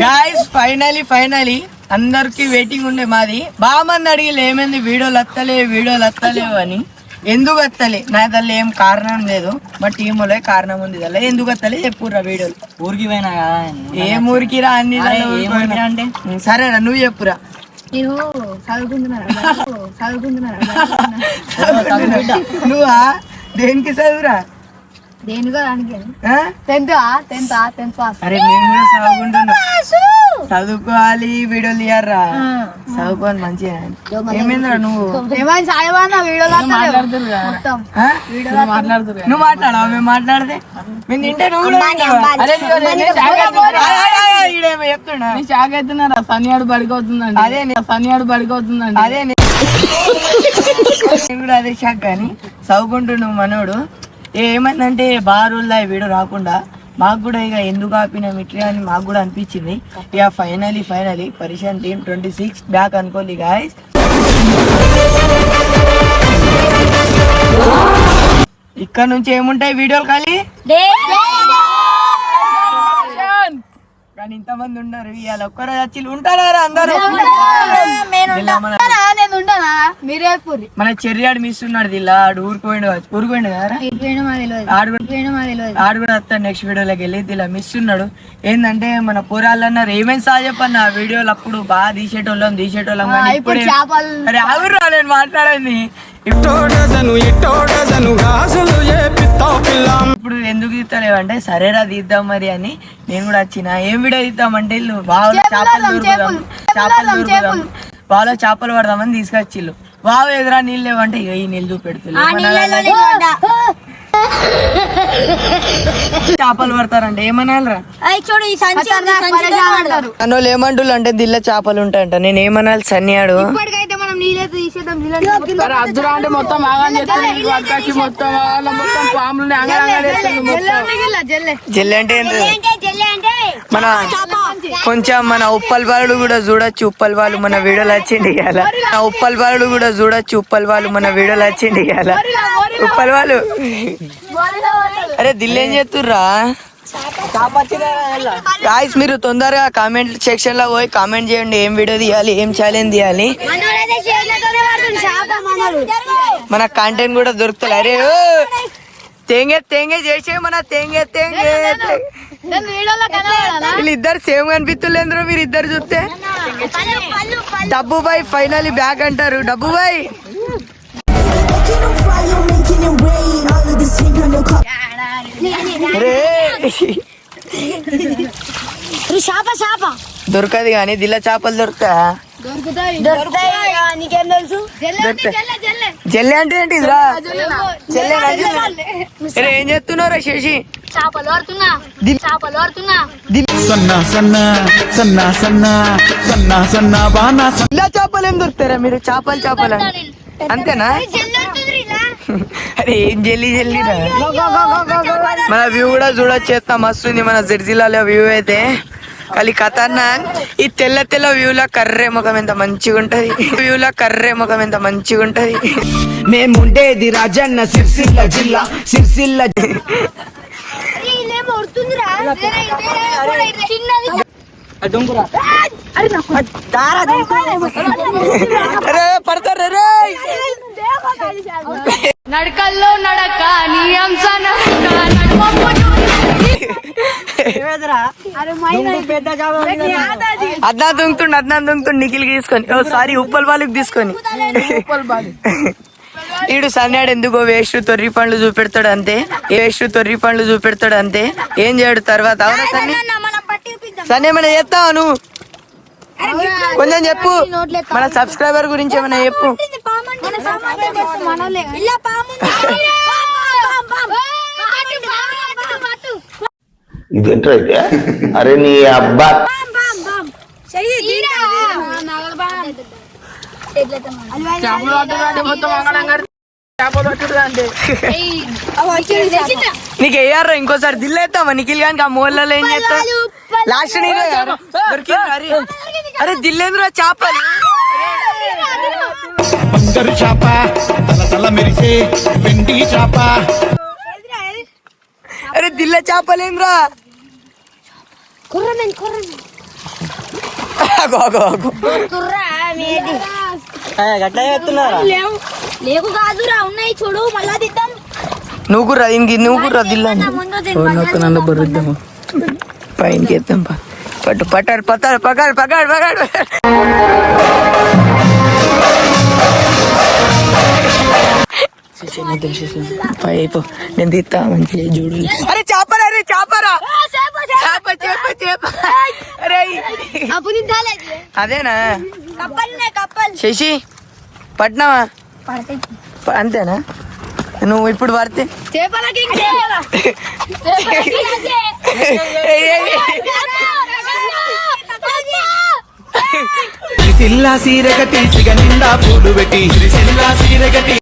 Guys finally అందరికి waiting ఉండే మాది బాగా మంది అడిగి ఏమైంది వీడియోలు వస్తలేవు అని. ఎందుకు వస్తలే నా తల్లి ఏం కారణం లేదు, మా టీములో కారణం ఉంది తల్లి. ఎందుకు వస్తలే చెప్పురా వీడియోలు. ఊరికి పోయినా కదా, ఏం ఊరికి రా అన్ని అంటే సరేనా నువ్వు చెప్పురా. నువ్వా దేనికి చదువురా? అరే మేము కూడా చదువుకుంటున్నాం. చదువుకోవాలి వీడియోలు ఇయ్యారా, చదువుకోవాలి మంచిగా. ఏమైందిరా నువ్వు నువ్వు మాట్లాడవా? మేము మాట్లాడితే మేము తింటే నువ్వు చెప్తున్నా షాక్ అవుతున్నారా? సన్నియాడు బడికవుతుందండి. సన్నియాడు బడికవుతుందండి. అదే కూడా అదే షాక్. కానీ చదువుకుంటున్నావు మనోడు. ఏమైందంటే బాగా రోజులు వీడియో రాకుండా మాకు కూడా ఇక ఎందుకు ఆపిన మిట్రీ అని మాకు కూడా అనిపించింది. ఇక ఫైనలీ పరిషన్ టీమ్ 26 బ్యాక్ అనుకోండి గాయస్. ఇక్కడ నుంచి ఏముంటాయి వీడియోలు ఖాళీ, కానీ ఇంతమంది ఉన్నారు. ఇవాళ ఒక్కరోజు వచ్చి ఉంటారా అందరూ? మన చెర్రియాడు మిస్ ఉన్నాడు దిల్లా, ఆడు ఊరుకోండు కదా, ఆడు కూడా వస్తాడు నెక్స్ట్ వీడియోలోకి వెళ్ళి. దిల్లా మిస్ ఉన్నాడు. ఏంటంటే మన పోరాళ్ళన్నారు ఏమేమి సాజప్పన్న వీడియోలు అప్పుడు బాగా తీసేటోళ్ళం కానీ ఇప్పుడు అరే ఆగురు నేను మాట్లాడండి. ఇప్పుడు ఎందుకు తీస్తలేవంటే సరేరా తీద్దాం మరి అని నేను కూడా వచ్చిన. ఏం వీడియో తీద్దామంటే బాగా చేపలు పడదామని తీసుకొచ్చిళ్ళు. బాగా ఎదురా నీళ్ళు లేవంటే ఇక ఈ నీళ్ళు చూపెడుతుంది. చేపలు పడతారంటే ఏమనాలరా? అన్నోళ్ళు ఏమంటుళ్ళు అంటే దిల్ల చేపలు ఉంటాయంట. నేను ఏమనాలి సన్నియాడు? జల్లి అంటే మన కొంచెం మన ఉప్పల్ వాళ్ళు కూడా చూడొచ్చు. ఉప్పల్ వాళ్ళు మన వీడియోలు వచ్చిండి ఇవాళ. ఉప్పల్ వాళ్ళు కూడా చూడొచ్చు. ఉప్పల్ వాళ్ళు మన వీడియోలు వచ్చిండి ఇవాళ. ఉప్పల్ వాళ్ళు అరే దిల్లు ఏం చేస్తుర్రా? గాయ్స్ మీరు తొందరగా కామెంట్ సెక్షన్ లో పోయి కామెంట్ చేయండి ఏం వీడియో తీయాలి, ఏం ఛాలెంజ్ తీయాలి. మన కంటెంట్ కూడా దొరుకుతుంది. అరే తెంగే చేసే మన తెంగే వీళ్ళిద్దరు సేమ్ కనిపిస్తులేంద్రో మీరు ఇద్దరు చూస్తే. డబ్బు బాయ్ ఫైనలీ బ్యాక్ అంటారు. డబ్బు బాయ్ దొరకదు కానీ దిల్ల చేపలు దొరుకుతా. జల్లె అంటే ఏంటి? ఏం చేస్తున్నారా శశి? దిల్ల చేపలు ఏం దొరుకుతారా మీరు? చేపలు అంతేనా? అరే ఏం జల్లిరా. మన వ్యూ కూడా చూడొచ్చు. మస్తుంది మన జిల్లాలో వ్యూ అయితే. కానీ ఖతర్నాక్ ఈ తెల్ల వ్యూలా కర్రే ముఖం ఎంత మంచిగా ఉంటది. మేముండేది రాజన్న సిరిసిల్ల జిల్లా. నడకల్లో నడక అద్నా దుంగుతుండు నిఖిల్ తీసుకొని. సారీ ఉప్పల్ బాలుకి తీసుకొని. ఈడు సన్నాడు ఎందుకో వేస్ట్ తొర్రి పండ్లు చూపెడతాడు అంతే. ఏం చేయడు తర్వాత. అవునా సన్నీ ఏమైనా చేస్తావా నువ్వు? కొంచెం చెప్పు. మన సబ్స్క్రైబర్ గురించి ఏమైనా చెప్పు. ఇదేంటైతే? అరే నీ అబ్బా నీకు వేయారా ఇంకోసారి దిల్లేస్తావా నిఖిల్ గానికి? ఆ మూలలో ఏం చేస్తావు లాస్ట్? అరే దిల్లేంద్ర చేపలు చేప తల మెరిసే వెండి చేప. అరే దిల్ల చేపలేంద్రా? గట్లా చేస్తున్నారా? లేవు కాదురా, ఉన్నాయి చూడు, మళ్ళా తిద్దాం. నువ్వు కూడా ఇంక నువ్వు కూడా దిల్లాను నన్ను బొర్రిద్దాము పైనకి ఎత్తాం పట్టు పట్టాడు పట్టాడు పగాడు పగాడు పగాడు పైపు నేను తీస్తా మంచిగా చూడు. అరే చేపరా, అరే చేపరా, చేప చేప చేప. అరే అదేనా శశి పట్నావా? అంతేనా? నువ్వు ఇప్పుడు పడితే సిల్లా సీరగటి సిగ నిండా పూలు పెట్టి సిల్లా సీరగటి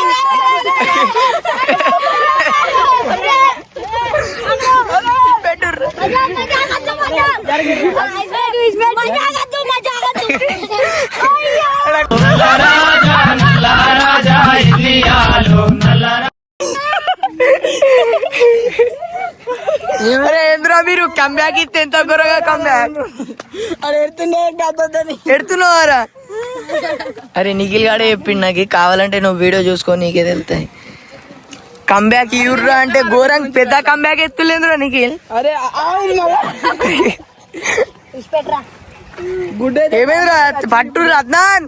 ఏంద్రా మీరు కంబ్యాక్ ఇస్తే ఎంత కూరగా కంబ్యాక్ ఎడుతున్నావారా? అరే నిఖిల్ గాడే చెప్పిండు నాకు, కావాలంటే నువ్వు వీడియో చూసుకో నీకే తెలుస్తాయి. కంబ్యాక్ ఇవ్వరా అంటే ఘోరంగా పెద్ద కంబ్యాక్ ఎత్తులేదురా నిఖిల్. ఏమేదిరా పట్టు అద్నాన్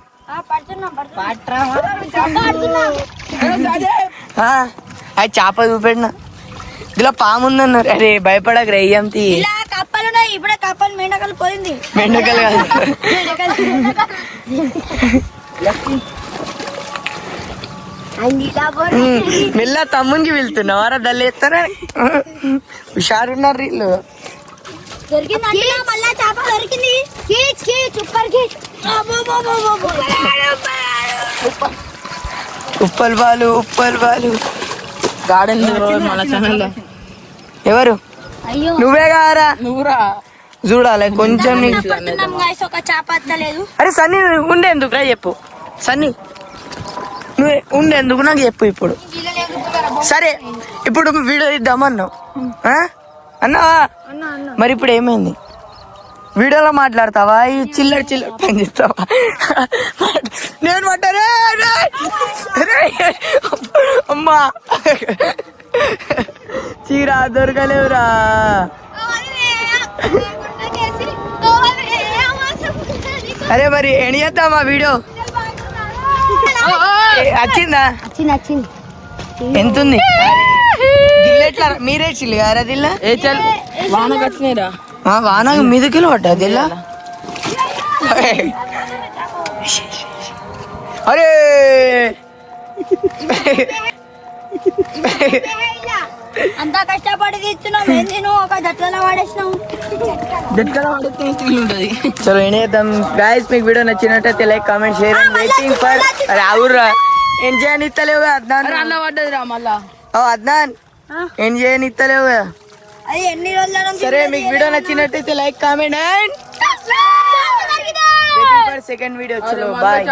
అది చేప చూపెడినా ఇలా పాము ఉందన్నారు. అరే భయపడక రెయ్యం తీ కప్పలు ఇప్పుడే కప్పలు మెండకలు పోయింది. మెండకలు కాదు మెల్ల తమ్మునికి వెళ్తున్నావారా? దల్లేస్తారా? హుషారున్నారు వీళ్ళు. మళ్ళా చేప దొరికింది. ఉప్పల్ బాలు ఉప్పల్ బాలు గార్డెన్ మన ఛానల్ ఎవరు? అయ్యో నువ్వే కారా? నువ్వురా చూడాలి కొంచెం నీకు. ఒక చేప అత్తలేదు. అరే సన్నీ ఉండేందుకు రా చెప్పు. సన్నీ నువ్వే ఉండేందుకు నాకు చెప్పు ఇప్పుడు. సరే ఇప్పుడు వీడియో ఇద్దామన్నావు అన్నావా? మరి ఇప్పుడు ఏమైంది? వీడియోలో మాట్లాడతావా? ఈ చిల్లర చిల్లర పని చేస్తావా? నేను పట్టారే అమ్మా చీరా దొరకలేవురా. అరే మరి ఏం చేద్దామా వీడియో? వచ్చిందా? ఎంత ఉంది? దిల్ల ఎట్లా మీరే చిల్లు గారా దిల్ల? ఏ చల్ వానకు వచ్చినాయిరా. వాన మీదకి పడ్డా దిల్ల. అరే అంతా కష్టపడి తీస్తున్నావు, ఏంది నువ్వు ఒక జట్లలో వాడేసినావు. చలో ఏం చేద్దాం గాయస్. మీకు వీడియో నచ్చినట్టయితే like comment share waiting for. అరే అవుర్రా ఏం చేయనిస్తలేవు అద్నాన్? అన్న పడ్డది రా మళ్ళా. అద్నాన్ ఏం చేయనిస్తలేవు కదా? అది ఎన్ని రోజుల సరే మీకు వీడియో నచ్చినట్టయితే like comment and second video. చలో బాయ్.